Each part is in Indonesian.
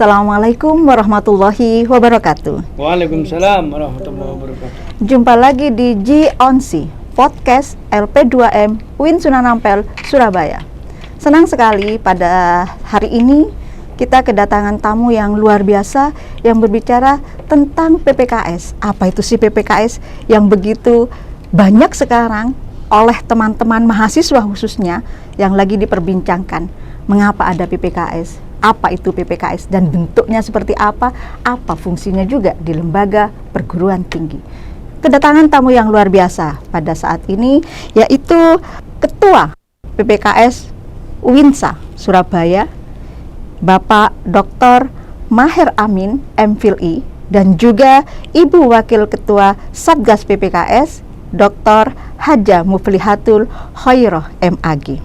Assalamualaikum warahmatullahi wabarakatuh. Waalaikumsalam warahmatullahi wabarakatuh. Jumpa lagi di G-On-C, podcast LP2M UIN Sunan Ampel, Surabaya. Senang sekali pada hari ini kita kedatangan tamu yang luar biasa yang berbicara tentang PPKS. Apa itu sih PPKS yang begitu banyak sekarang oleh teman-teman mahasiswa khususnya yang lagi diperbincangkan. Mengapa ada PPKS? Apa itu PPKS dan bentuknya seperti apa fungsinya juga di lembaga perguruan tinggi. Kedatangan tamu yang luar biasa pada saat ini yaitu Ketua PPKS UINSA Surabaya, Bapak Dr. Maher Amin, MPhil, dan juga Ibu Wakil Ketua Satgas PPKS, Dr. Haja Muflihatul Khoiroh, MAG.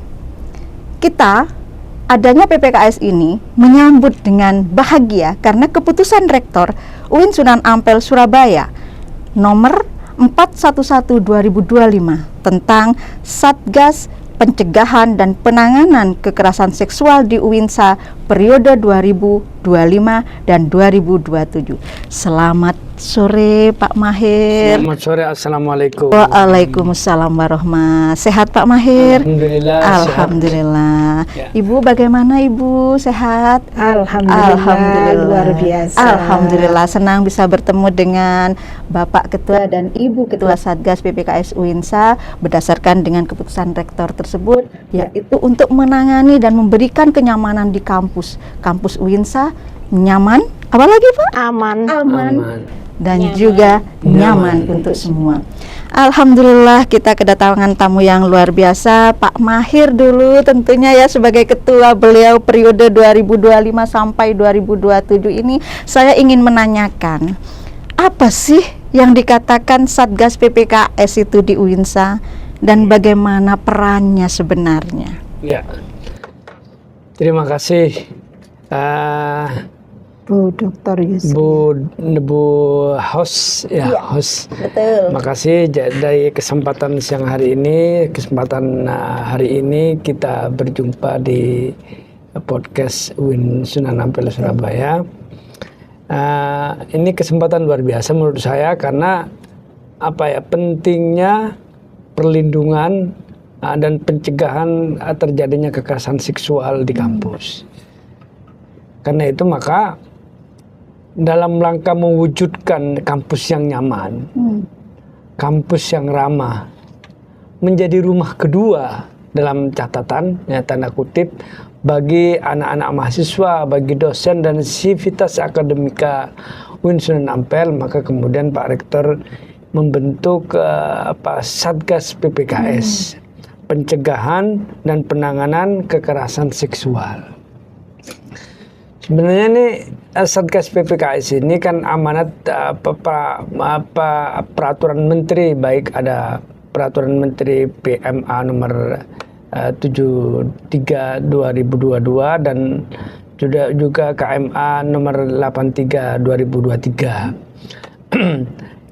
Kita adanya PPKS ini menyambut dengan bahagia karena keputusan Rektor UIN Sunan Ampel Surabaya nomor 411/2025 tentang Satgas Pencegahan dan Penanganan Kekerasan Seksual di UINSA periode 2025 dan 2027. Selamat sore Pak Maher. Selamat sore, assalamualaikum. Waalaikumsalam warahmatullahi. Sehat Pak Maher? Alhamdulillah. Alhamdulillah. Ya. Ibu bagaimana Ibu? Sehat? Alhamdulillah. Luar biasa. Alhamdulillah, senang bisa bertemu dengan Bapak Ketua dan Ibu Ketua Satgas PPKS UINSA berdasarkan dengan keputusan Rektor tersebut, yaitu untuk menangani dan memberikan kenyamanan di kampus UINSA. Nyaman, apalagi Pak? Aman. Dan Nyaman. juga nyaman untuk semua. Alhamdulillah, kita kedatangan tamu yang luar biasa, Pak Maher dulu tentunya ya sebagai ketua beliau periode 2025 sampai 2027 ini. Saya ingin menanyakan, apa sih yang dikatakan Satgas PPKS itu di UINSA dan bagaimana perannya sebenarnya? Ya. Terima kasih Bu Dr. Yusuf. Bu host ya, host. Betul. Makasih dari kesempatan siang hari ini, hari ini kita berjumpa di podcast UIN Sunan Ampel Surabaya. Ini kesempatan luar biasa menurut saya karena pentingnya perlindungan dan pencegahan terjadinya kekerasan seksual di kampus. Karena itu maka dalam rangka mewujudkan kampus yang nyaman, kampus yang ramah, menjadi rumah kedua dalam catatan, ya, tanda kutip, bagi anak-anak mahasiswa, bagi dosen dan sivitas akademika UIN Sunan Ampel, maka kemudian Pak Rektor membentuk Satgas PPKS, pencegahan dan penanganan kekerasan seksual. Sebenarnya ini Satgas PPKS ini kan amanat peraturan menteri, baik ada peraturan menteri PMA nomor 73/2022 dan juga KMA nomor 83/2023.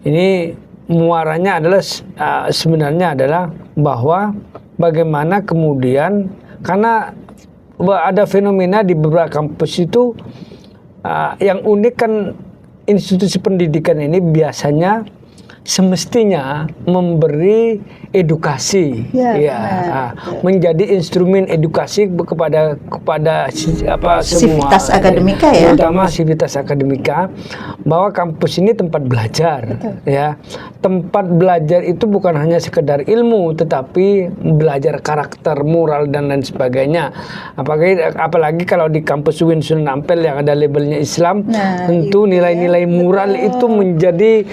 Ini muaranya adalah sebenarnya adalah bahwa bagaimana kemudian karena ada fenomena di beberapa kampus itu yang unik kan, institusi pendidikan ini biasanya semestinya memberi edukasi, menjadi instrumen edukasi kepada semua Sivitas akademika ya, terutama sivitas akademika, bahwa kampus ini tempat belajar. Betul. Ya, tempat belajar itu bukan hanya sekedar ilmu, tetapi belajar karakter, moral dan lain sebagainya. Apalagi kalau di kampus UIN Sunan Ampel yang ada labelnya Islam, tentu nilai-nilai moral itu menjadi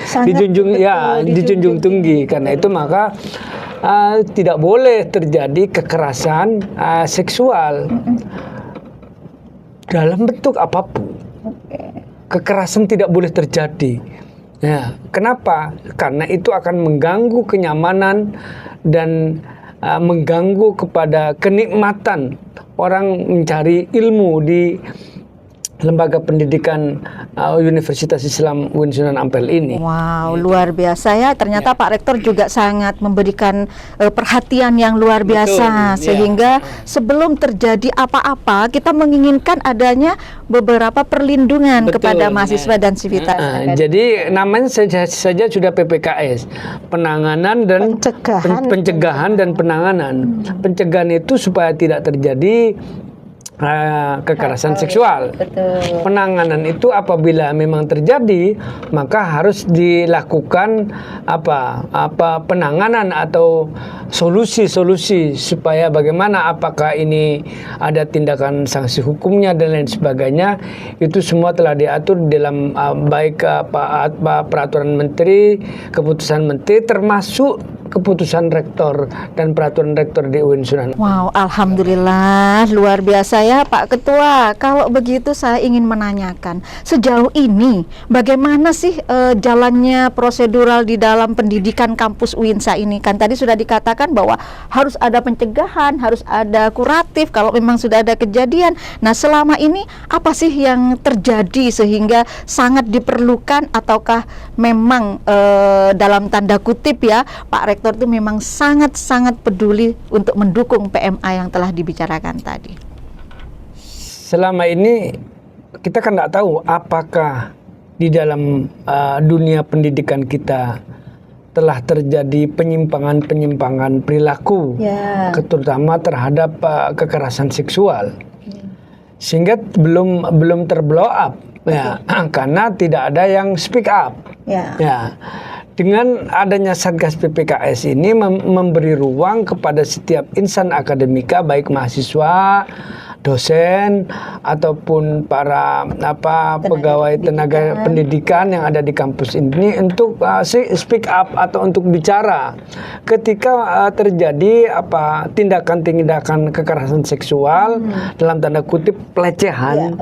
dijunjung tinggi. Karena itu maka tidak boleh terjadi kekerasan seksual dalam bentuk apapun. Kekerasan tidak boleh terjadi. Ya, kenapa? Karena itu akan mengganggu kenyamanan dan mengganggu kepada kenikmatan orang mencari ilmu di lembaga pendidikan Universitas Islam UIN Sunan Ampel ini. Wow, luar biasa ya. Ternyata Pak Rektor juga sangat memberikan perhatian yang luar biasa. Betul, sehingga sebelum terjadi apa-apa, kita menginginkan adanya beberapa perlindungan Betul, kepada mahasiswa dan sivitas. Jadi namanya saja sudah PPKS, penanganan dan pencegahan dan penanganan. Pencegahan itu supaya tidak terjadi kekerasan seksual. Betul. Penanganan itu apabila memang terjadi, maka harus dilakukan penanganan atau solusi-solusi supaya bagaimana, apakah ini ada tindakan sanksi hukumnya dan lain sebagainya. Itu semua telah diatur dalam baik peraturan menteri, keputusan menteri, termasuk keputusan rektor dan peraturan rektor di UIN Sunan. Wow, alhamdulillah, luar biasa ya Pak Ketua. Kalau begitu saya ingin menanyakan, sejauh ini bagaimana sih jalannya prosedural di dalam pendidikan kampus UINSA ini? Kan tadi sudah dikatakan bahwa harus ada pencegahan, harus ada kuratif kalau memang sudah ada kejadian. Nah, selama ini apa sih yang terjadi sehingga sangat diperlukan, ataukah memang dalam tanda kutip ya Pak Rektor itu memang sangat-sangat peduli untuk mendukung PMA yang telah dibicarakan tadi? Selama ini kita kan tidak tahu apakah di dalam dunia pendidikan kita telah terjadi penyimpangan perilaku, terutama terhadap kekerasan seksual, sehingga belum terblow up, ya, karena tidak ada yang speak up. Ya. Dengan adanya Satgas PPKS ini memberi ruang kepada setiap insan akademika, baik mahasiswa, dosen, ataupun para pegawai tenaga pendidikan yang ada di kampus ini untuk speak up atau untuk bicara ketika terjadi tindakan-tindakan kekerasan seksual, dalam tanda kutip pelecehan,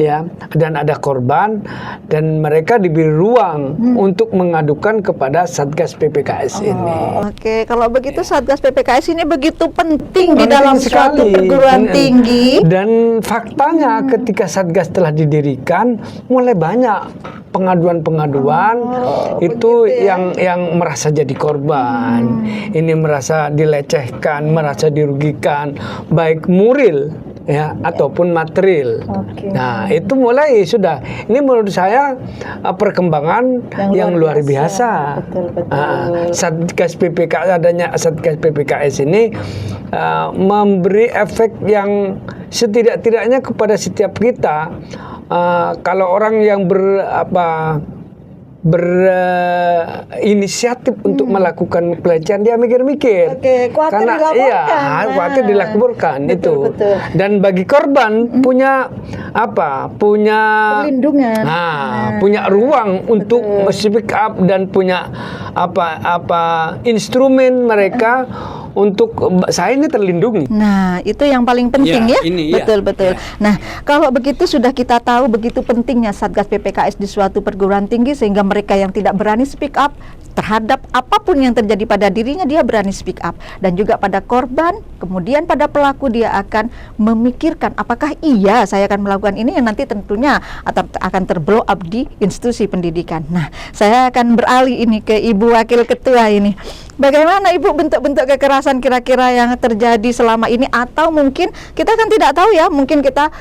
ya, dan ada korban, dan mereka diberi ruang untuk mengadukan kepada Satgas PPKS ini. Oke, kalau begitu Satgas PPKS ini begitu penting di dalam suatu perguruan tinggi. Dan faktanya ketika Satgas telah didirikan, mulai banyak pengaduan-pengaduan itu yang merasa jadi korban. Ini merasa dilecehkan, merasa dirugikan, baik moral ya ataupun material. Nah, itu mulai sudah. Ini menurut saya perkembangan yang luar biasa. Satgas PPKS, adanya Satgas PPKS ini memberi efek yang setidak-tidaknya kepada setiap kita. Kalau orang yang berinisiatif untuk melakukan pelecehan, dia mikir-mikir. Karena khawatir dilaporkan itu. Dan bagi korban punya perlindungan. Punya ruang untuk speak up dan punya instrumen mereka untuk saya ini terlindungi. Nah, itu yang paling penting ya. Betul. Nah, kalau begitu sudah kita tahu begitu pentingnya Satgas PPKS di suatu perguruan tinggi, sehingga mereka yang tidak berani speak up terhadap apapun yang terjadi pada dirinya, dia berani speak up, dan juga pada korban, kemudian pada pelaku dia akan memikirkan apakah iya saya akan melakukan ini, yang nanti tentunya akan terblow up di institusi pendidikan. Nah, saya akan beralih ini ke Ibu Wakil Ketua ini. Bagaimana Ibu bentuk-bentuk kekerasan kira-kira yang terjadi selama ini, atau mungkin kita kan tidak tahu ya, mungkin kita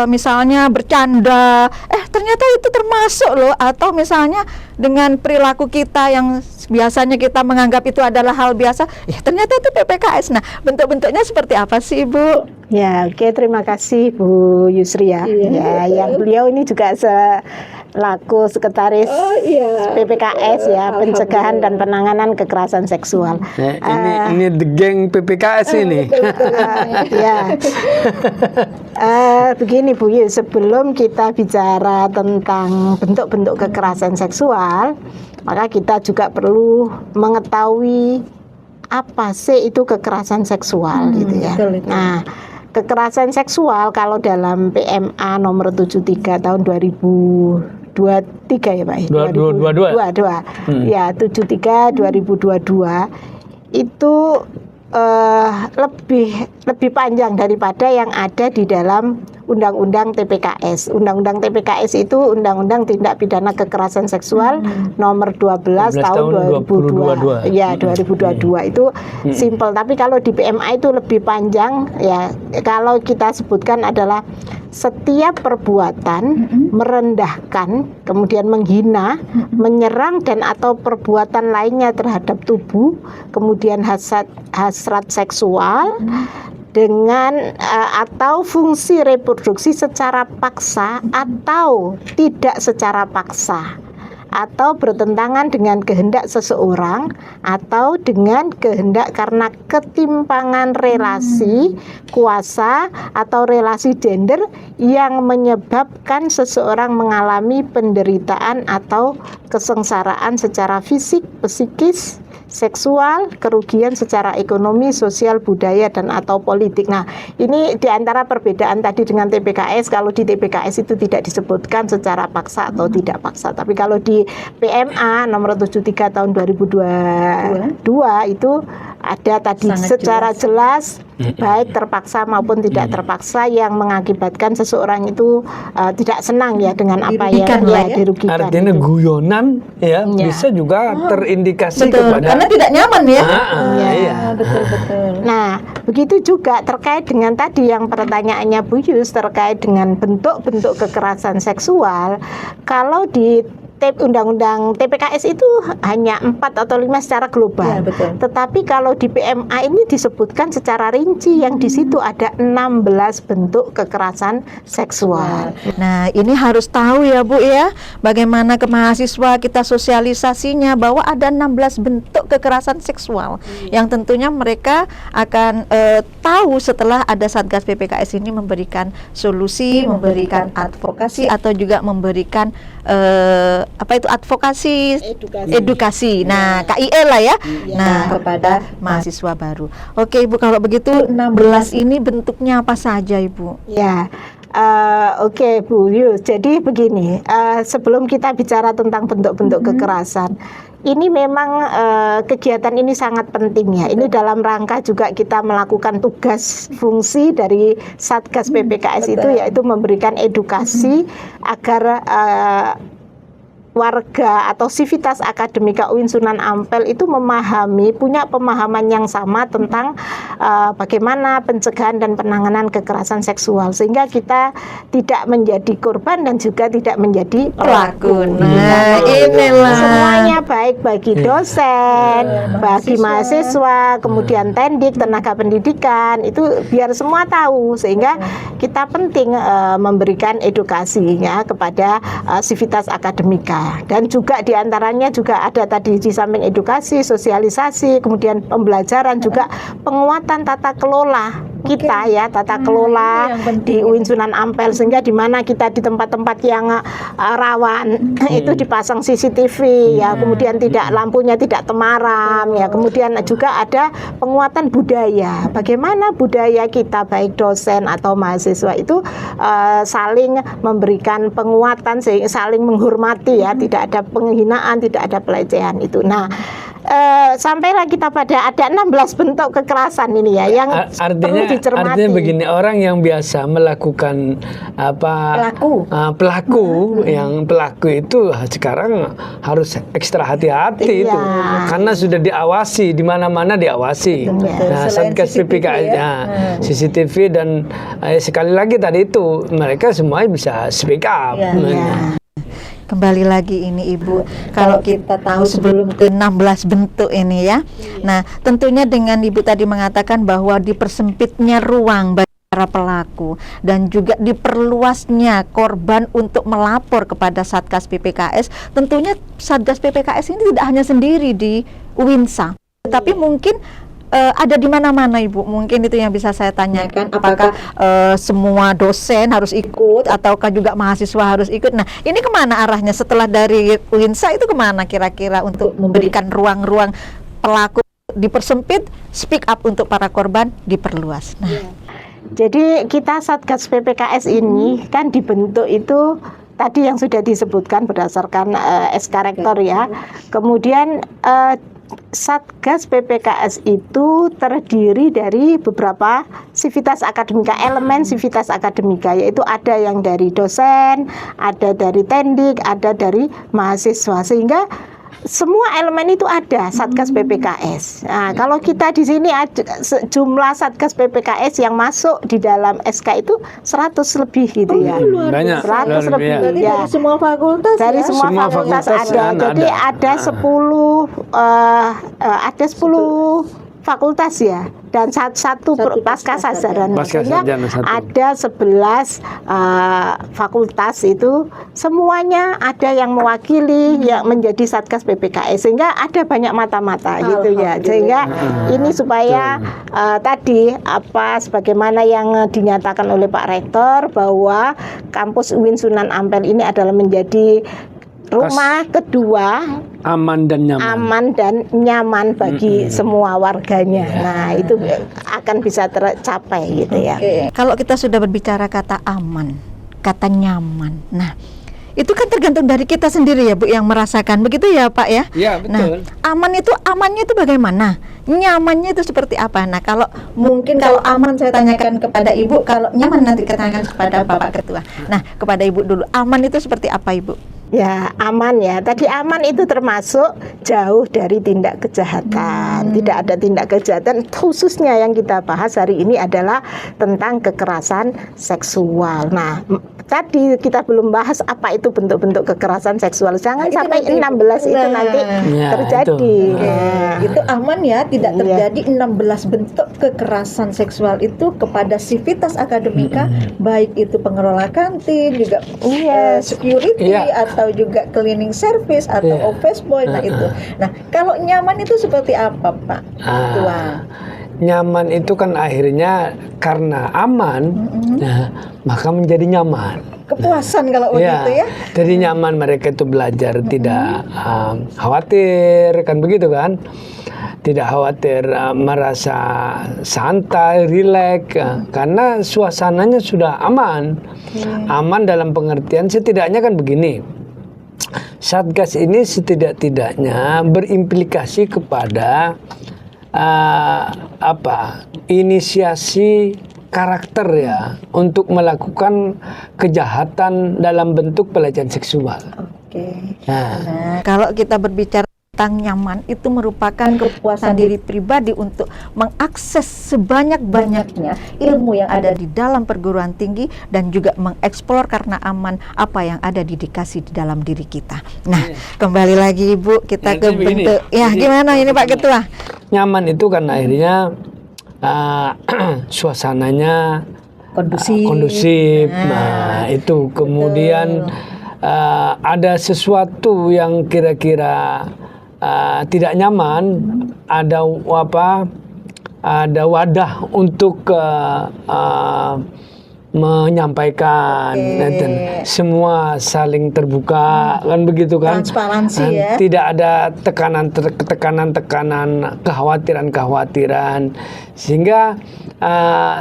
misalnya bercanda, ternyata itu termasuk loh, atau misalnya dengan perilaku kita yang biasanya kita menganggap itu adalah hal biasa, ya ternyata itu PPKS. Nah, bentuk-bentuknya seperti apa sih Ibu? Ya, oke, terima kasih Bu Yusri ya. Ya, yang beliau ini juga selaku sekretaris PPKS ya, pencegahan dan penanganan kekerasan seksual. Ini the gang PPKS ini. Ya. Begini Bu Yus, sebelum kita bicara tentang bentuk-bentuk kekerasan seksual, maka kita juga perlu mengetahui apa sih itu kekerasan seksual gitu ya. Nah, kekerasan seksual kalau dalam PMA nomor 73 tahun 2023 ya Pak? 2022. Ya, 73 2022 itu lebih panjang daripada yang ada di dalam Undang-Undang TPKS. Undang-Undang TPKS itu Undang-Undang Tindak Pidana Kekerasan Seksual nomor 12 tahun 2022. Ya, 2022 itu simple. Tapi kalau di PMA itu lebih panjang ya. Kalau kita sebutkan adalah setiap perbuatan merendahkan, kemudian menghina, menyerang dan atau perbuatan lainnya terhadap tubuh, kemudian hasrat seksual dengan atau fungsi reproduksi secara paksa atau tidak secara paksa, atau bertentangan dengan kehendak seseorang atau dengan kehendak karena ketimpangan relasi kuasa atau relasi gender yang menyebabkan seseorang mengalami penderitaan atau kesengsaraan secara fisik, psikis, seksual, kerugian secara ekonomi, sosial, budaya, dan atau politik. Nah, ini diantara perbedaan tadi dengan TPKS. Kalau di TPKS itu tidak disebutkan secara paksa atau tidak paksa. Tapi kalau di PMA nomor 73 tahun 2022 itu ada tadi sangat secara jelas baik terpaksa maupun tidak terpaksa yang mengakibatkan seseorang itu tidak senang ya dengan apa yang dirugikan. Artinya itu guyonan ya bisa juga terindikasi kepada karena tidak nyaman ya. Iya. Betul. Nah, begitu juga terkait dengan tadi yang pertanyaannya Bu Yus terkait dengan bentuk-bentuk kekerasan seksual. Kalau di Undang-Undang TPKS itu hanya 4 atau 5 secara global. Ya, betul. Tetapi kalau di PMA ini disebutkan secara rinci yang di situ ada 16 bentuk kekerasan seksual. Nah, ini harus tahu ya Bu ya, bagaimana ke mahasiswa kita sosialisasinya bahwa ada 16 bentuk kekerasan seksual yang tentunya mereka akan tahu setelah ada Satgas PPKS ini memberikan solusi, memberikan advokasi atau juga memberikan advokasi edukasi. Nah, KIE lah ya. Nah, kepada mahasiswa baru. Oke, Ibu, kalau begitu 16 ini bentuknya apa saja, Ibu? Ya. Oke, Bu Yus. Jadi begini, sebelum kita bicara tentang bentuk-bentuk kekerasan, ini memang kegiatan ini sangat penting ya. Ini dalam rangka juga kita melakukan tugas fungsi dari Satgas PPKS itu, yaitu memberikan edukasi agar warga atau sivitas akademika UIN Sunan Ampel itu punya pemahaman yang sama tentang bagaimana pencegahan dan penanganan kekerasan seksual, sehingga kita tidak menjadi korban dan juga tidak menjadi pelaku. Nah, inilah semuanya baik bagi dosen, bagi mahasiswa, kemudian tendik, tenaga pendidikan, itu biar semua tahu, sehingga kita penting memberikan edukasinya kepada sivitas akademika. Dan juga diantaranya juga ada tadi di samping edukasi, sosialisasi, kemudian pembelajaran, juga penguatan tata kelola kita ya, tata kelola di UIN Sunan Ampel, sehingga di mana kita di tempat-tempat yang rawan itu dipasang CCTV ya, kemudian lampunya tidak temaram ya, kemudian juga ada penguatan budaya, bagaimana budaya kita baik dosen atau mahasiswa itu saling memberikan penguatan, saling menghormati ya, tidak ada penghinaan, tidak ada pelecehan itu. Nah, sampailah kita pada ada 16 bentuk kekerasan ini ya yang perlu dicermati. Artinya begini, orang yang biasa melakukan pelaku yang pelaku itu sekarang harus ekstra hati-hati itu, karena sudah diawasi, di mana-mana diawasi. Nah, Satgas PPKS CCTV dan sekali lagi tadi itu mereka semua bisa speak up. Kembali lagi ini Ibu, kalau kita tahu sebelum ke 16 bentuk ini ya. Nah, tentunya dengan Ibu tadi mengatakan bahwa dipersempitnya ruang bagi para pelaku dan juga diperluasnya korban untuk melapor kepada Satgas PPKS. Tentunya Satgas PPKS ini tidak hanya sendiri di UINSA, tetapi mungkin ada di mana-mana Ibu. Mungkin itu yang bisa saya tanyakan, apakah semua dosen harus ikut ataukah juga mahasiswa harus ikut. Nah, ini kemana arahnya setelah dari UINSA itu, kemana kira-kira untuk memberikan ruang-ruang pelaku dipersempit, speak up untuk para korban diperluas. Nah, jadi kita Satgas PPKS ini kan dibentuk itu tadi yang sudah disebutkan berdasarkan SK Rektor ya. Kemudian Satgas PPKS itu terdiri dari beberapa sivitas akademika, elemen sivitas akademika, yaitu ada yang dari dosen, ada dari tendik, ada dari mahasiswa, sehingga semua elemen itu ada Satgas PPKS. Nah, kalau kita di sini jumlah Satgas PPKS yang masuk di dalam SK itu 100 lebih gitu ya. Banyak. 100 lebih Biasa. Berarti ya. dari semua fakultas Dari ya? semua Semua fakultas fakultas ada. kan Jadi ada. ada 10 fakultas ya, dan satu pasca sarjana. Pasca Sehingga sarjana satu. ada 11 fakultas itu semuanya ada yang mewakili yang menjadi Satgas PPKS, sehingga ada banyak mata-mata gitu ya. Sehingga ini supaya tadi sebagaimana yang dinyatakan oleh Pak Rektor bahwa kampus UIN Sunan Ampel ini adalah menjadi rumah kedua Aman dan nyaman. Bagi semua warganya. Nah, itu akan bisa tercapai gitu ya. Oke. Kalau kita sudah berbicara kata aman, kata nyaman, nah itu kan tergantung dari kita sendiri ya Bu yang merasakan, begitu ya Pak ya? Ya, betul. Nah, amannya itu bagaimana? Nyamannya itu seperti apa? Nah, kalau aman saya tanyakan kepada Ibu, kalau nyaman nanti kita tanyakan kepada Bapak Ketua. Nah, kepada Ibu dulu, aman itu seperti apa Ibu? Ya, aman ya. Tadi aman itu termasuk jauh dari tindak kejahatan. Tidak ada tindak kejahatan. Khususnya yang kita bahas hari ini adalah tentang kekerasan seksual. Nah, tadi kita belum bahas apa itu bentuk-bentuk kekerasan seksual. Jangan Nah, itu sampai nanti, 16 itu nah. nanti Ya, terjadi. itu. Nah, Itu aman ya, tidak Iya. terjadi 16 bentuk kekerasan seksual itu kepada sivitas akademika, baik itu pengelola kantin, juga Iya. security, Iya. atau juga cleaning service, atau Iya. office boy, nah itu. Nah, kalau nyaman itu seperti apa Pak Ketua? Nyaman itu kan akhirnya karena aman, nah, maka menjadi nyaman. Kepuasan kalau begitu ya. Jadi nyaman mereka itu belajar tidak khawatir, kan begitu kan? Tidak khawatir, merasa santai, rileks, karena suasananya sudah aman. Aman dalam pengertian setidaknya kan begini. Satgas ini setidak-tidaknya berimplikasi kepada inisiasi karakter ya untuk melakukan kejahatan dalam bentuk pelecehan seksual. Oke. Nah, Nah, kalau kita berbicara tentang nyaman, itu merupakan kepuasan diri pribadi untuk mengakses sebanyak-banyaknya ilmu yang ada di dalam perguruan tinggi dan juga mengeksplor karena aman apa yang ada dikasih di dalam diri kita. Nah, kembali lagi Ibu, kita Jadi ke begini, bentuk. Ya, jadi gimana ini Pak Ketua? nyaman itu kan akhirnya suasananya kondusif. Nah, itu kemudian ada sesuatu yang kira-kira tidak nyaman, ada wadah untuk menyampaikan, dan semua saling terbuka, kan begitu kan? Transparansi ya. Tidak ada tekanan-tekanan, kekhawatiran, sehingga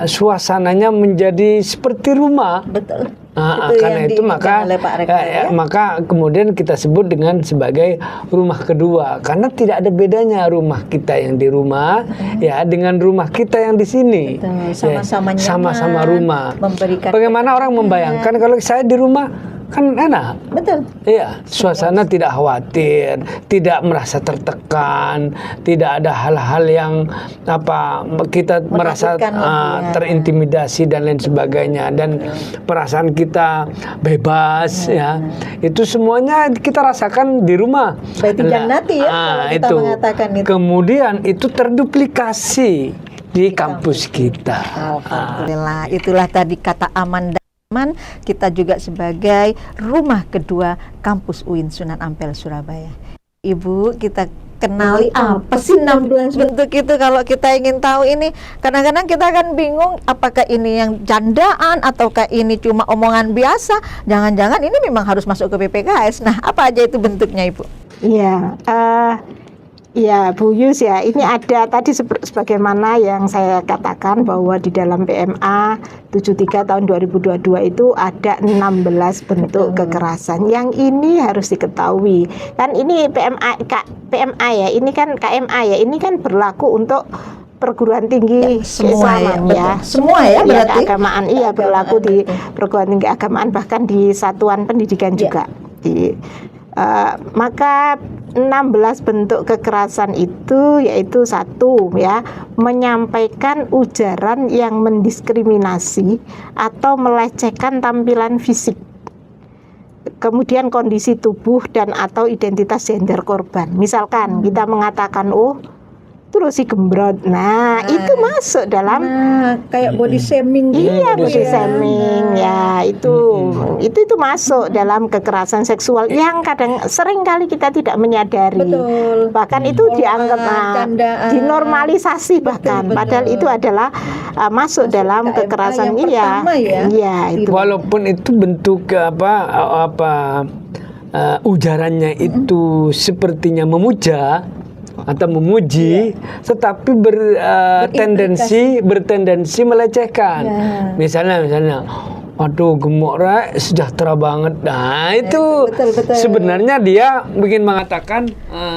suasananya menjadi seperti rumah. Betul. Karena yang itu diinginkan oleh Pak Rektor, ya? maka kemudian kita sebut dengan sebagai rumah kedua, karena tidak ada bedanya rumah kita yang di rumah ya dengan rumah kita yang di sini. Betul, Ya, sama-sama nyaman, sama-sama rumah. memberikan Bagaimana orang membayangkan kalau saya di rumah kan enak. Betul. Iya, suasana tidak khawatir, tidak merasa tertekan, tidak ada hal-hal yang kita merasa Menakutkan lagi, ya. terintimidasi dan lain sebagainya, dan perasaan kita bebas ya. Itu semuanya kita rasakan di rumah. Baiti jannati ya, kalau kita mengatakan itu. Kemudian itu terduplikasi di kampus kita. Alhamdulillah, itulah tadi kata aman dan nyaman. Kita juga sebagai rumah kedua kampus UIN Sunan Ampel Surabaya. Ibu, kita kenali apa sih 16 bentuk itu. Kalau kita ingin tahu ini, kadang-kadang kita akan bingung apakah ini yang candaan ataukah ini cuma omongan biasa. Jangan-jangan ini memang harus masuk ke PPKS. Nah, apa aja itu bentuknya Ibu? Iya, Ya, Bu Yus ya, ini ada tadi sebagaimana yang saya katakan bahwa di dalam PMA 73 tahun 2022 itu ada 16 bentuk kekerasan. Yang ini harus diketahui. Kan ini PMA ya, ini kan KMA ya, ini kan berlaku untuk perguruan tinggi semua Keislaman ya, ya. Semua ya berarti. Keagamaan iya berlaku di perguruan tinggi keagamaan, bahkan di satuan pendidikan juga. Maka 16 bentuk kekerasan itu yaitu satu ya, menyampaikan ujaran yang mendiskriminasi atau melecehkan tampilan fisik, kemudian kondisi tubuh dan atau identitas gender korban. Misalkan kita mengatakan terus si gembrot. Nah, itu masuk dalam kayak body shaming gitu. Iya, body shaming ya, itu masuk dalam kekerasan seksual yang sering kali kita tidak menyadari. Betul. Bahkan itu dianggap dinormalisasi bahkan. Padahal itu adalah masuk dalam kekerasan iya, itu. Walaupun itu bentuk ujarannya itu sepertinya memuja atau memuji, tetapi bertendensi melecehkan. Misalnya, aduh gemuk Rek, sejahtera banget. Nah itu betul. Sebenarnya dia ingin mengatakan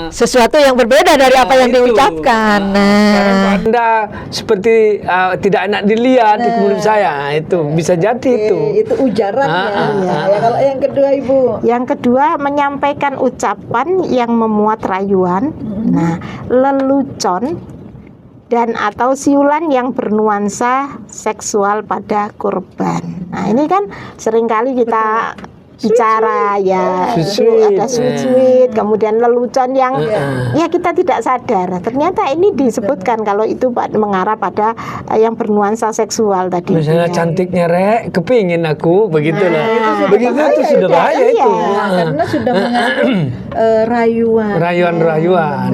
sesuatu yang berbeda dari apa yang diucapkan. Karena Anda seperti tidak enak dilihat di mulut saya, itu bisa jadi itu ujarannya. Ya, kalau yang kedua Ibu. Yang kedua menyampaikan ucapan yang memuat rayuan, lelucon dan atau siulan yang bernuansa seksual pada korban. Nah, ini kan seringkali kita bicara ya, ada sweet, kemudian lelucon yang ya kita tidak sadar. Ternyata ini disebutkan kalau itu mengarah pada yang bernuansa seksual tadi. Misalnya cantiknya Rek, kepingin aku, begitu lah. Begitu itu sudah bahaya itu. Karena sudah mengandung rayuan.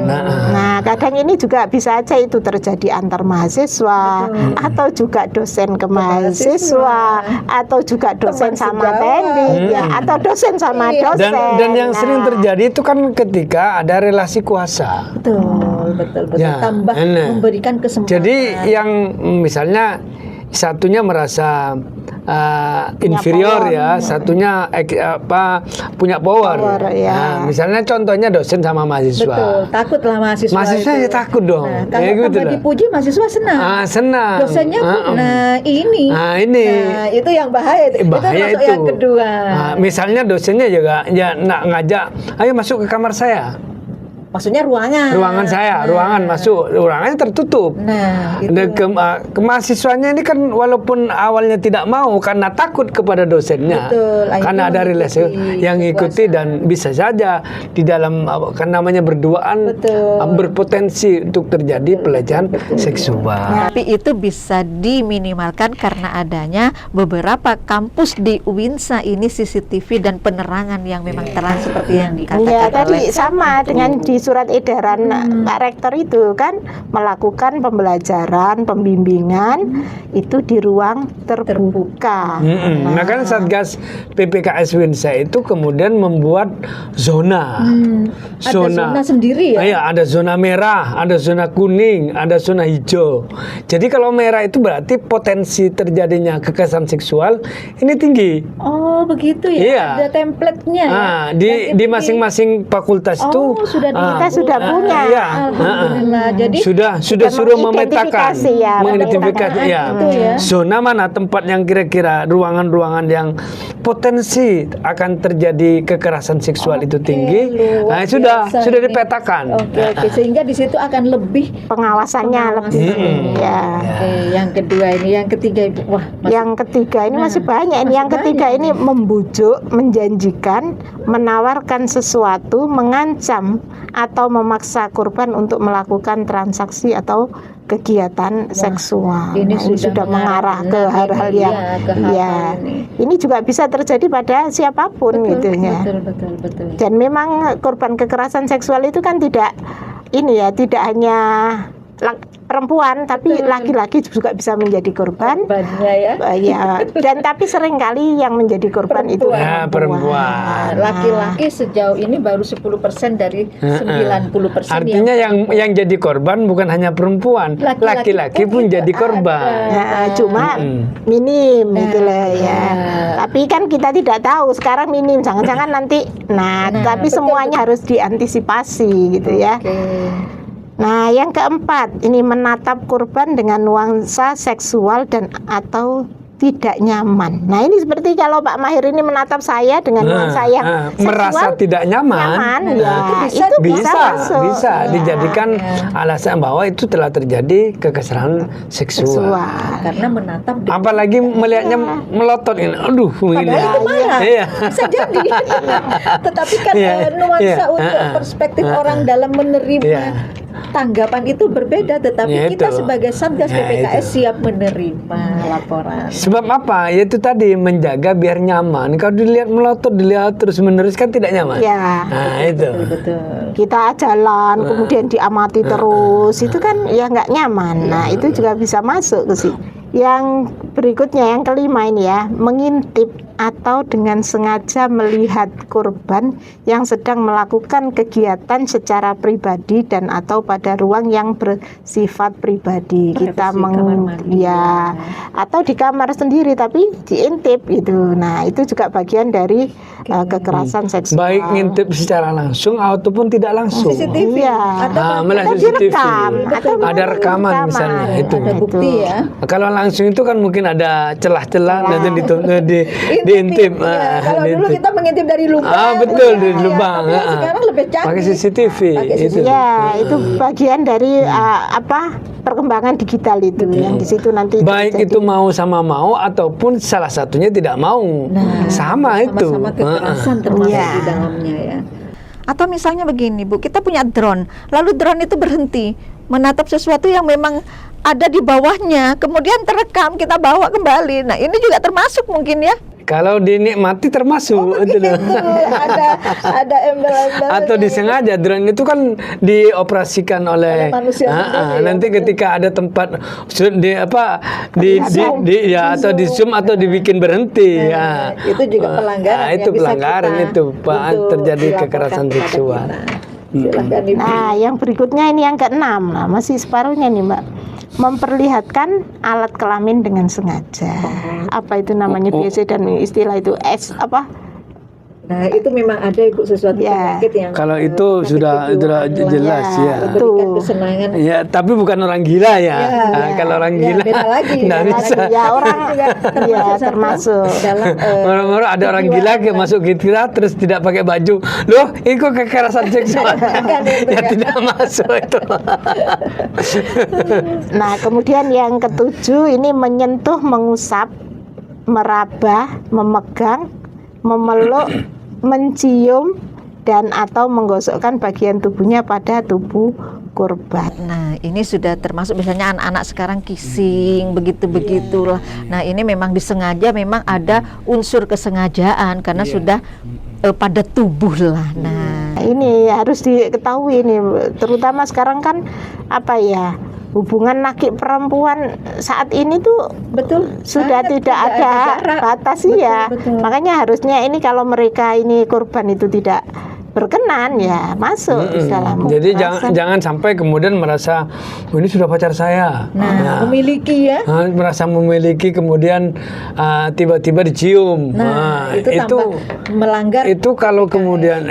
Nah, kadang ini juga bisa aja itu terjadi antar mahasiswa atau juga dosen ke mahasiswa atau juga dosen sama pendidik ya, atau dosen sama dosen. Dan yang sering terjadi itu kan ketika ada relasi kuasa. Betul. Ya, tambah memberikan kesempatan. Jadi yang misalnya satunya merasa inferior ya, satunya punya power. Nah, misalnya contohnya dosen sama mahasiswa. Betul, takutlah mahasiswa. Mahasiswa ya takut dong. Nah, kalau tambah dipuji mahasiswa senang. Senang. Dosennya pun ini. Nah, itu yang bahaya. Bahaya itu yang kedua. Misalnya dosennya juga ngajak, ayo masuk ke kamar saya. Maksudnya ruangan saya, ruangan masuk, ruangannya tertutup. Nah, ke mahasiswanya ini kan walaupun awalnya tidak mau karena takut kepada dosennya, karena ada relasi yang ikuti dan bisa saja di dalam kan namanya berduaan berpotensi untuk terjadi pelecehan seksual. Tapi itu bisa diminimalkan karena adanya beberapa kampus di UINSA ini CCTV dan penerangan yang memang terang seperti yang dikatakan. Ya, tadi sama dengan di surat edaran Pak Rektor itu kan melakukan pembelajaran, pembimbingan itu di ruang terbuka. Nah kan Satgas PPKS UINSA itu kemudian membuat zona. Ada zona sendiri ya? Iya, ada zona merah, ada zona kuning, ada zona hijau. Jadi kalau merah itu berarti potensi terjadinya kekerasan seksual ini tinggi. Oh begitu ya? Iya. Ada template-nya ya? Di masing-masing fakultas itu kita sudah punya. Iya. Alhamdulillah. Jadi sudah suruh memetakan, mengidentifikasi ya. Zona mana tempat yang kira-kira ruangan-ruangan yang potensi akan terjadi kekerasan seksual itu tinggi. Nah, sudah dipetakan. Oke. Sehingga di situ akan lebih pengawasannya lebih. Yang kedua ini, yang ketiga Ibu. Yang ketiga ini masih banyak. Yang ketiga ini membujuk, menjanjikan, menawarkan sesuatu, mengancam atau memaksa korban untuk melakukan transaksi atau kegiatan seksual. Ini sudah mengarah ke hal-hal yang ini juga bisa terjadi pada siapapun gitu ya. Betul. Dan memang korban kekerasan seksual itu kan tidak hanya perempuan, tapi laki-laki juga bisa menjadi korban. Korbannya ya. Ya, dan tapi seringkali yang menjadi korban itu Ya, perempuan. Laki-laki sejauh ini baru 10% dari 90%. Artinya yang jadi korban bukan hanya perempuan, laki-laki pun jadi korban. Nah, cuma minim gitu loh ya. Tapi kan kita tidak tahu sekarang minim, jangan-jangan nanti. Tapi semuanya harus diantisipasi gitu ya. Nah, yang keempat, ini menatap korban dengan nuansa seksual dan atau tidak nyaman. Nah, ini seperti kalau Pak Mahir ini menatap saya dengan nuansa yang merasa seksual, tidak nyaman, ya, itu bisa masuk. dijadikan alasan bahwa itu telah terjadi kekerasan seksual. Karena menatap Apalagi melihatnya melotot ini, aduh, begini. Padahal itu marah. Iya. Bisa jadi. Tetapi kan nuansa untuk perspektif orang dalam menerima tanggapan itu berbeda, tetapi kita sebagai Satgas PPKS siap menerima laporan. Sebab apa? Yaitu tadi menjaga biar nyaman. Kalau dilihat melotot, dilihat terus menerus kan tidak nyaman. Ya. Nah, itu. Betul. Kita jalan kemudian diamati terus, itu kan ya nggak nyaman. Nah, itu juga bisa masuk ke situ. Yang berikutnya, yang kelima ini ya, mengintip atau dengan sengaja melihat korban yang sedang melakukan kegiatan secara pribadi dan atau pada ruang yang bersifat pribadi. Kita atau di kamar sendiri tapi diintip gitu. Nah, itu juga bagian dari kekerasan seksual. Baik ngintip secara langsung ataupun tidak langsung. CCTV. Melalui CCTV. Ada rekaman misalnya itu. Ada bukti ya. Kalau langsung itu kan mungkin ada celah-celah nanti diintip. Kalau dulu kita mengintip dari lubang. Betul, dari lubang. Sekarang lebih canggih. Pakai CCTV. Itu bagian dari perkembangan digital itu yang di situ nanti baik itu mau sama mau ataupun salah satunya tidak mau. Sama itu. Sama kekerasan termasuk di dalamnya ya. Atau misalnya begini Bu, kita punya drone, lalu drone itu berhenti menatap sesuatu yang memang ada di bawahnya, kemudian terekam, kita bawa kembali. Nah, ini juga termasuk mungkin ya. Kalau dinikmati termasuk itu ada embel-embel atau disengaja. Drone itu kan dioperasikan oleh manusia nanti ketika ada tempat atau di zoom atau dibikin berhenti itu juga pelanggaran itu pelanggaran itu Pak, terjadi kekerasan seksual. Silahkan Ibu. Nah, yang berikutnya ini yang keenam, masih separuhnya nih Mbak. Memperlihatkan alat kelamin dengan sengaja. Apa itu namanya biasa dan istilah itu Nah, itu memang ada Ibu sesuatu penyakit yang kalau itu sudah jelas ya. Memberikan kesenangan. Ya, tapi bukan orang gila ya. Kalau orang gila beda lagi. Nggak bisa. Ya, orang termasuk dalam orang-orang ada orang gila masuk gila terus tidak pakai baju. Loh, itu kekerasan seksual. Ya tidak masuk itu. Nah, kemudian yang ketujuh ini menyentuh, mengusap, meraba, memegang, memeluk, mencium dan atau menggosokkan bagian tubuhnya pada tubuh korban. Nah, ini sudah termasuk misalnya anak-anak sekarang kissing begitu-begitulah. Nah, ini memang disengaja, memang ada unsur kesengajaan karena sudah pada tubuh lah. Nah, ini harus diketahui ini, terutama sekarang kan hubungan laki perempuan saat ini tuh sudah tidak ada batas ya. Makanya harusnya ini kalau mereka ini korban itu tidak berkenan ya masuk dalam. Jadi jangan sampai kemudian merasa ini sudah pacar saya. Memiliki ya. Merasa memiliki kemudian tiba-tiba dicium. Itu melanggar. Itu kalau kemudian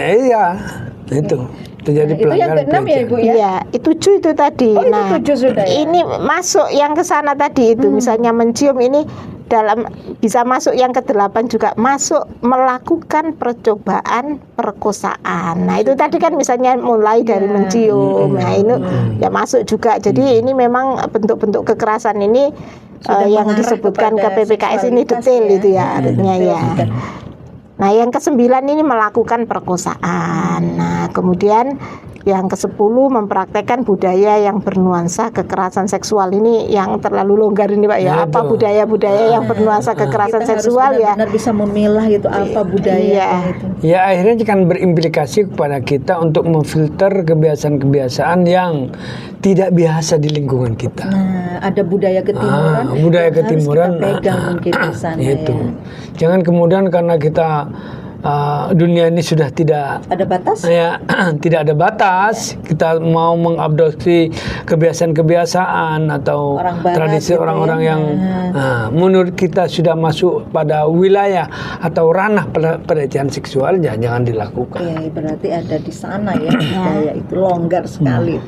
itu terjadi pelanggaran. Itu yang keenam ya Ibu ya? Iya, itu 7 itu tadi. Itu 7 sudah ya? Ini masuk yang ke sana tadi itu, misalnya mencium ini bisa masuk yang ke-8 juga, masuk melakukan percobaan perkosaan. Nah, itu tadi kan misalnya mulai dari mencium. Nah, ini ya masuk juga. Jadi ini memang bentuk-bentuk kekerasan ini yang disebutkan ke PPKS ini detail itu ya artinya ya. Nah, yang ke-9 ini melakukan perkosaan. Nah, kemudian Yang ke-10 mempraktekkan budaya yang bernuansa kekerasan seksual. Ini yang terlalu longgar ini Pak ya. Ya, Apa itu. budaya-budaya yang bernuansa kekerasan Kita seksual harus ya. benar-benar bisa memilah itu apa budaya Iya. itu. Ya akhirnya kan berimplikasi kepada kita untuk memfilter kebiasaan-kebiasaan yang tidak biasa di lingkungan kita. Nah, ada budaya ketimuran. Budaya yang harus ketimuran, kita pegang mungkin di sana itu. ya. Jangan kemudian karena kita dunia ini sudah tidak Ada batas? ya tidak ada batas, kita mau mengadopsi kebiasaan-kebiasaan atau Orang barat tradisi gitu orang-orang ya. yang menurut kita sudah masuk pada wilayah atau ranah pelecehan seksual, ya jangan dilakukan. Oke, berarti ada di sana ya budaya itu longgar sekali.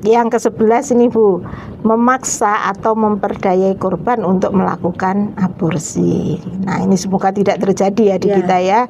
Yang ke-11 ini Bu, memaksa atau memperdayai korban untuk melakukan aborsi. Nah ini semoga tidak terjadi ya di Ya. kita ya.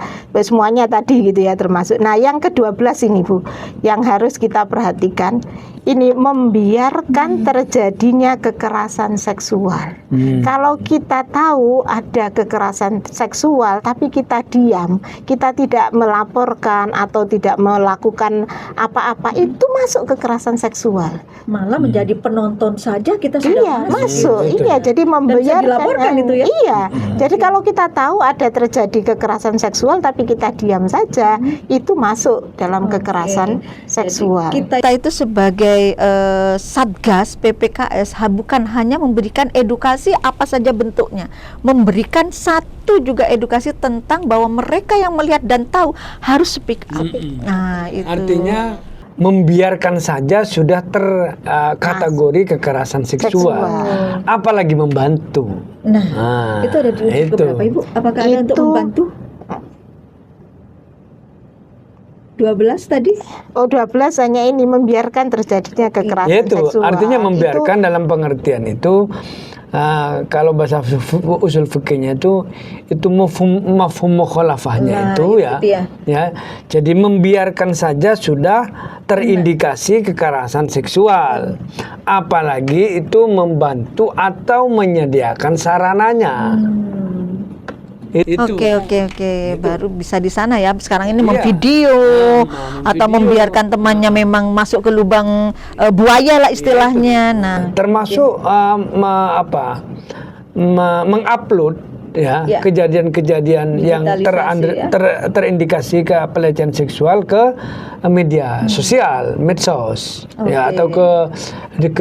Semuanya tadi gitu ya termasuk. Nah yang ke-12 ini Bu, yang harus kita perhatikan, ini membiarkan terjadinya kekerasan seksual. Kalau kita tahu ada kekerasan seksual tapi kita diam, kita tidak melaporkan atau tidak melakukan apa-apa, itu masuk kekerasan seksual. Malah menjadi penonton saja kita sudah Iya, masuk. masuk. Gitu Iya, ya. jadi membiarkan dilaporkan itu ya? Iya. Jadi kalau kita tahu ada terjadi kekerasan seksual tapi kita diam saja, itu masuk dalam kekerasan seksual. Jadi kita itu sebagai Satgas PPKS bukan hanya memberikan edukasi apa saja bentuknya, memberikan satu juga edukasi tentang bahwa mereka yang melihat dan tahu harus speak up. Nah, itu. Artinya membiarkan saja sudah terkategori kekerasan seksual. Apalagi membantu. Nah, itu ada di unsur itu. keberapa Ibu? Apakah ada untuk Itu- membantu? 12 tadi? Oh 12 hanya ini membiarkan terjadinya kekerasan Yaitu seksual. artinya membiarkan Itu- dalam pengertian itu kalau bahasa usul fikihnya itu mafhum mukhalafahnya Nah, itu ya. itu ya. Ya. Jadi membiarkan saja sudah terindikasi kekerasan seksual. Apalagi itu membantu atau menyediakan sarananya. Itu. Oke. Baru bisa di sana ya. Sekarang ini Iya. memvideo atau membiarkan temannya memang masuk ke lubang buaya lah istilahnya. Nah, Termasuk mengupload ya Ya. kejadian-kejadian yang Digitalisasi, terindikasi ke pelecehan seksual ke media sosial, medsos ya Oke. atau ke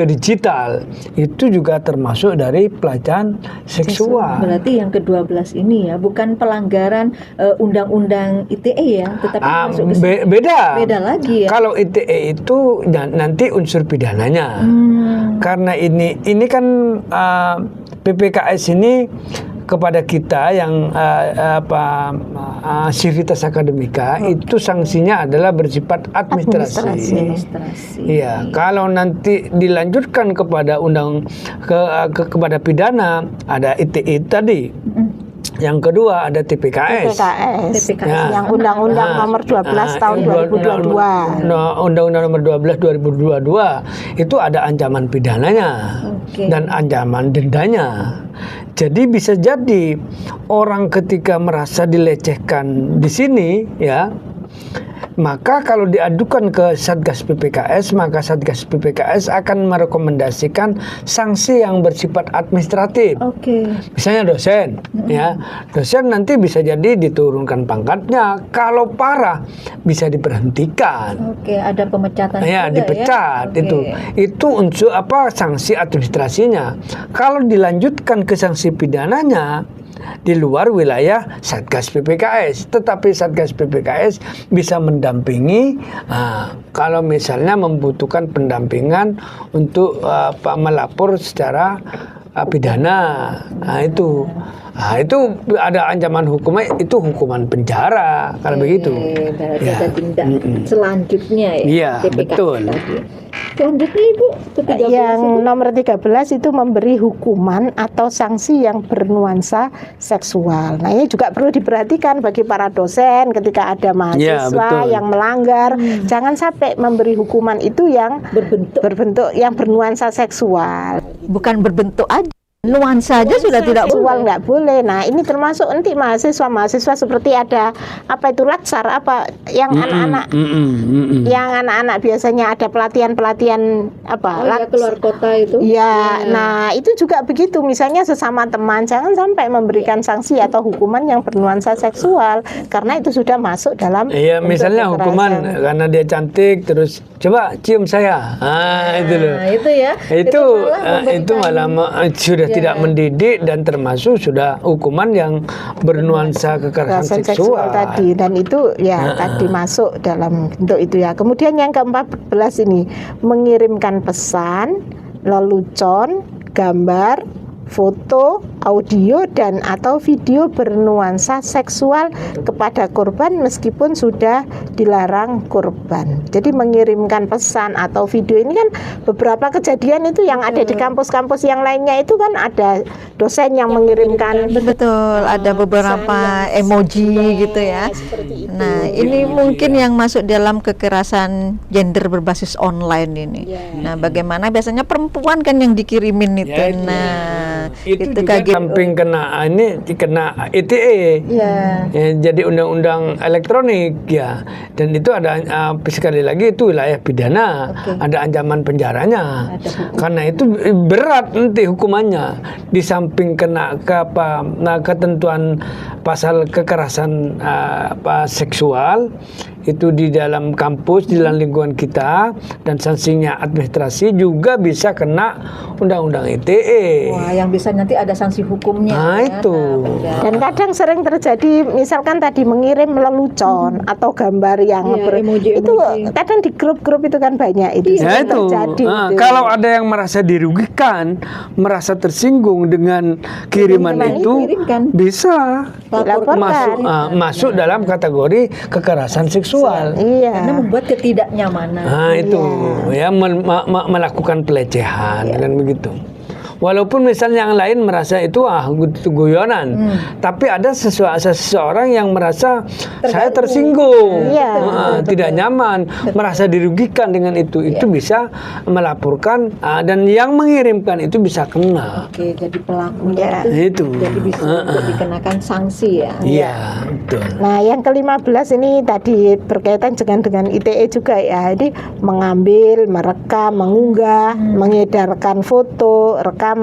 digital, itu juga termasuk dari pelecehan seksual. berarti yang ke-12 ini ya, bukan pelanggaran undang-undang ITE ya, tetapi masuk ke Beda. beda lagi ya. Kalau ITE itu nanti unsur pidananya. Karena ini kan PPKS ini kepada kita yang Civitas Akademika itu sanksinya adalah bersifat administrasi. Administrasi. Iya, kalau nanti dilanjutkan kepada kepada pidana ada ITE tadi. Yang kedua ada TPKS. TPKS Ya. yang Undang-Undang nomor 12 tahun 2022. Undang-Undang nomor 12 2022 itu ada ancaman pidananya Oke. dan ancaman dendanya. Jadi bisa jadi orang ketika merasa dilecehkan di sini ya, maka kalau diadukan ke Satgas PPKS, maka Satgas PPKS akan merekomendasikan sanksi yang bersifat administratif. Oke. Misalnya dosen, ya, dosen nanti bisa jadi diturunkan pangkatnya. Kalau parah bisa diberhentikan. Oke, ada pemecatan Ya, juga dipecat ya? Oke. itu unsur sanksi administrasinya. Kalau dilanjutkan ke sanksi pidananya di luar wilayah Satgas PPKS, tetapi Satgas PPKS bisa mendampingi kalau misalnya membutuhkan pendampingan untuk melapor secara pidana. Itu ada ancaman hukumnya, itu hukuman penjara kalau begitu. Berarti Ya. ada tindak selanjutnya ya. Iya, TPKS betul. tadi. Selanjutnya Ibu ke-13 Yang itu. nomor 13 itu memberi hukuman atau sanksi yang bernuansa seksual. Nah, ini juga perlu diperhatikan bagi para dosen ketika ada mahasiswa betul. yang melanggar, jangan sampai memberi hukuman itu yang berbentuk berbentuk yang bernuansa seksual. bukan berbentuk aja Nuansa aja sudah tidak seksual boleh. nggak boleh. Nah, ini termasuk nanti mahasiswa seperti ada apa itu latsar apa yang anak-anak yang anak-anak biasanya ada pelatihan apa keluar kota itu. ya, nah itu juga begitu. Misalnya sesama teman, jangan sampai memberikan sanksi atau hukuman yang bernuansa seksual karena itu sudah masuk dalam Iya, unsur misalnya hukuman kekerasan. karena dia cantik terus coba cium saya. Itu loh. Nah, itu ya. Itu malah sudah tidak mendidik dan termasuk sudah hukuman yang bernuansa kekerasan Kekerasan seksual. tadi, dan itu ya tadi masuk dalam bentuk itu ya. Kemudian yang ke-14 ini mengirimkan pesan, lelucon, gambar, foto, audio dan atau video bernuansa seksual kepada korban meskipun sudah dilarang korban. Jadi mengirimkan pesan atau video ini kan beberapa kejadian itu yang ada di kampus-kampus yang lainnya itu kan ada dosen yang mengirimkan Betul, ada beberapa emoji gitu ya. seperti itu. Nah, ini mungkin yang masuk dalam kekerasan gender berbasis online ini. Nah, bagaimana biasanya perempuan kan yang dikirimin itu. Ya, itu. Nah, Itu itu juga kaget. samping kena kena ITE. Ya. Ya, jadi undang-undang elektronik ya, dan itu ada sekali lagi itu wilayah pidana, ada ancaman penjaranya. Karena itu berat nanti hukumannya. Di samping kena ketentuan pasal kekerasan seksual itu di dalam kampus, di dalam lingkungan kita, dan sanksinya administrasi juga bisa kena undang-undang ITE. Wah, yang bisa nanti ada sanksi hukumnya. Nah, ya. itu. Dan kadang sering terjadi misalkan tadi mengirim lelucon atau gambar yang emoji-emoji. itu kadang di grup-grup itu kan banyak itu Ya sering itu. terjadi itu. Kalau ada yang merasa dirugikan, merasa tersinggung dengan kiriman itu, kirimkan. bisa Dilaporkan. masuk dalam kategori kekerasan seksual. Iya. Karena membuat ketidaknyamanan. Nah itu ya melakukan pelecehan kan begitu. Walaupun misalnya yang lain merasa itu guyonan, tapi ada seseorang yang merasa saya tersinggung, Iya. tidak nyaman, merasa dirugikan dengan itu bisa melaporkan dan yang mengirimkan itu bisa kena. Oke, jadi pelakunya Itu. jadi bisa untuk dikenakan sanksi ya. Iya, betul. Nah, yang ke-15 ini tadi berkaitan dengan ITE juga ya. Jadi mengambil, merekam, mengunggah, mengedarkan foto, rekaman,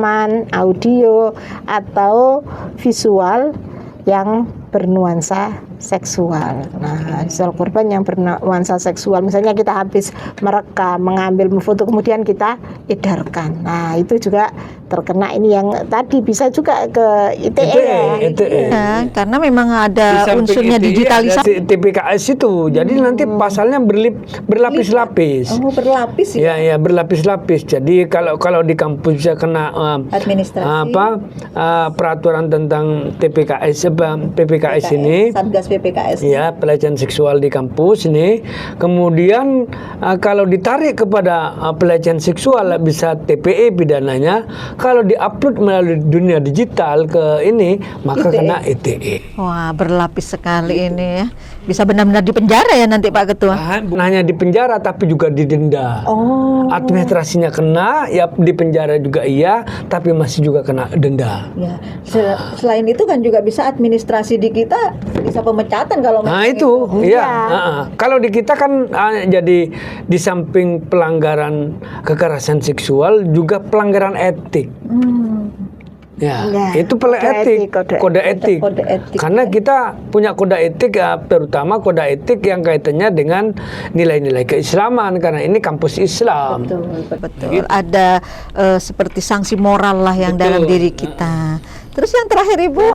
audio atau visual yang bernuansa seksual. Nah, visual korban yang bernuansa seksual, misalnya kita habis merekam, mengambil, memfoto, kemudian kita edarkan. Nah, itu juga terkena ini yang tadi bisa juga ke ITE ya. ITE. Ya, karena memang Di ada samping unsurnya ITE digitalisasi. ada TPKS itu. Jadi nanti pasalnya berlapis-lapis. Oh, berlapis ya. Ya, berlapis-lapis. Jadi kalau di kampus bisa kena Administrasi. peraturan tentang PPKS ini. Satgas PPKS. Ya, pelecehan seksual di kampus ini. Kemudian kalau ditarik kepada pelecehan seksual bisa TPE pidananya. Kalau diupload melalui dunia digital ke ini maka ITE. kena ITE. Wah, berlapis sekali ini ya. Bisa benar-benar di penjara ya nanti Pak Ketua. Bukan hanya di penjara tapi juga didenda. Oh. Administrasinya kena, ya di penjara juga iya, tapi masih juga kena denda. Ya, selain itu kan juga bisa administrasi di kita bisa pemecatan kalau Nah memang itu, iya. Kalau di kita kan jadi di samping pelanggaran kekerasan seksual juga pelanggaran etik. Ya, Ya, itu kode etik, etik, kode etik. Kode etik, Karena kita punya kode etik ya, terutama kode etik yang kaitannya dengan nilai-nilai keislaman karena ini kampus Islam. betul. Ada seperti sanksi moral lah yang dalam diri kita. Terus yang terakhir Ibu,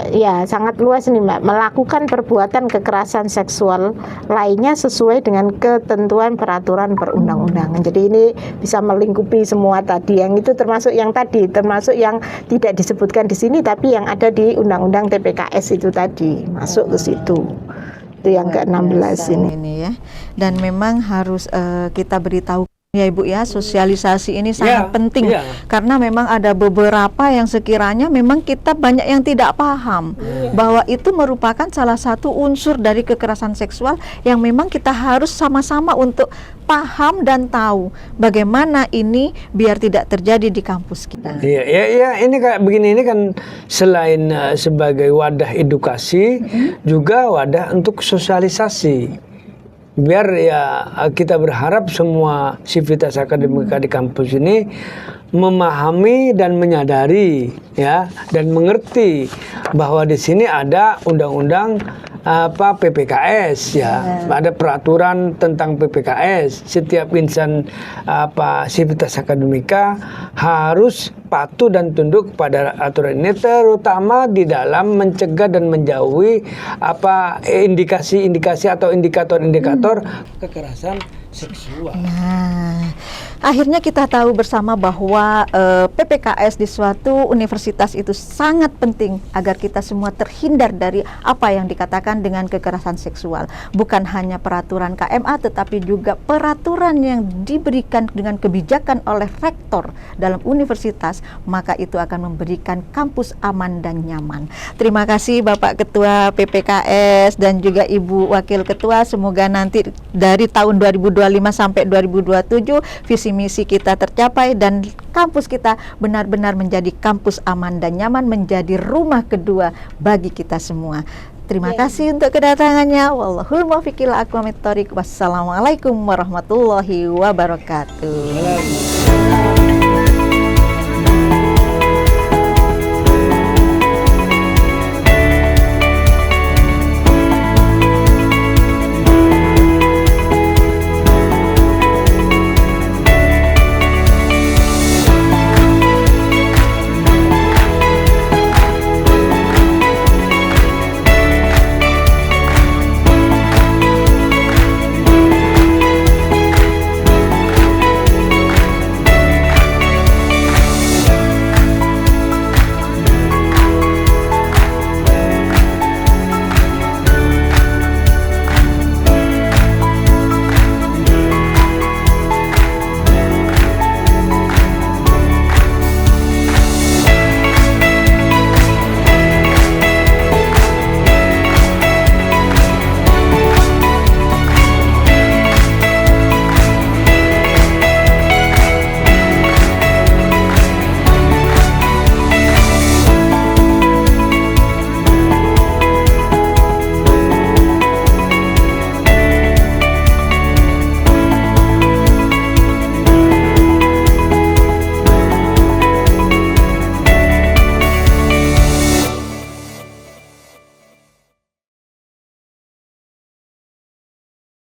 Ya, sangat luas nih Mbak. Melakukan perbuatan kekerasan seksual lainnya sesuai dengan ketentuan peraturan perundang-undangan. Jadi ini bisa melingkupi semua tadi. Yang itu termasuk yang tadi, termasuk yang tidak disebutkan di sini tapi yang ada di Undang-Undang TPKS itu tadi, masuk ke situ. Itu yang ke-16 ini. ya. Dan memang harus kita beritahu Ya Ibu ya, sosialisasi ini sangat Ya, penting ya. karena memang ada beberapa yang sekiranya memang kita banyak yang tidak paham bahwa itu merupakan salah satu unsur dari kekerasan seksual yang memang kita harus sama-sama untuk paham dan tahu bagaimana ini biar tidak terjadi di kampus kita. Iya, ya, ini kayak begini, ini kan selain sebagai wadah edukasi, juga wadah untuk sosialisasi. Biar ya kita berharap semua sivitas akademika di kampus ini memahami dan menyadari ya dan mengerti bahwa di sini ada undang-undang PPKS ya, ada peraturan tentang PPKS. Setiap insan sivitas akademika harus patuh dan tunduk pada aturan ini, terutama di dalam mencegah dan menjauhi indikasi-indikasi atau indikator-indikator kekerasan seksual. Nah, akhirnya kita tahu bersama bahwa PPKS di suatu universitas itu sangat penting agar kita semua terhindar dari apa yang dikatakan dengan kekerasan seksual. Bukan hanya peraturan KMA, tetapi juga peraturan yang diberikan dengan kebijakan oleh rektor dalam universitas, maka itu akan memberikan kampus aman dan nyaman. Terima kasih Bapak Ketua PPKS dan juga Ibu Wakil Ketua. Semoga nanti dari tahun 2025 sampai 2027 visi misi kita tercapai dan kampus kita benar-benar menjadi kampus aman dan nyaman, menjadi rumah kedua bagi kita semua. Terima kasih untuk kedatangannya. Wallahul muwaffiq ila aqwamit thoriq. Wassalamualaikum warahmatullahi wabarakatuh.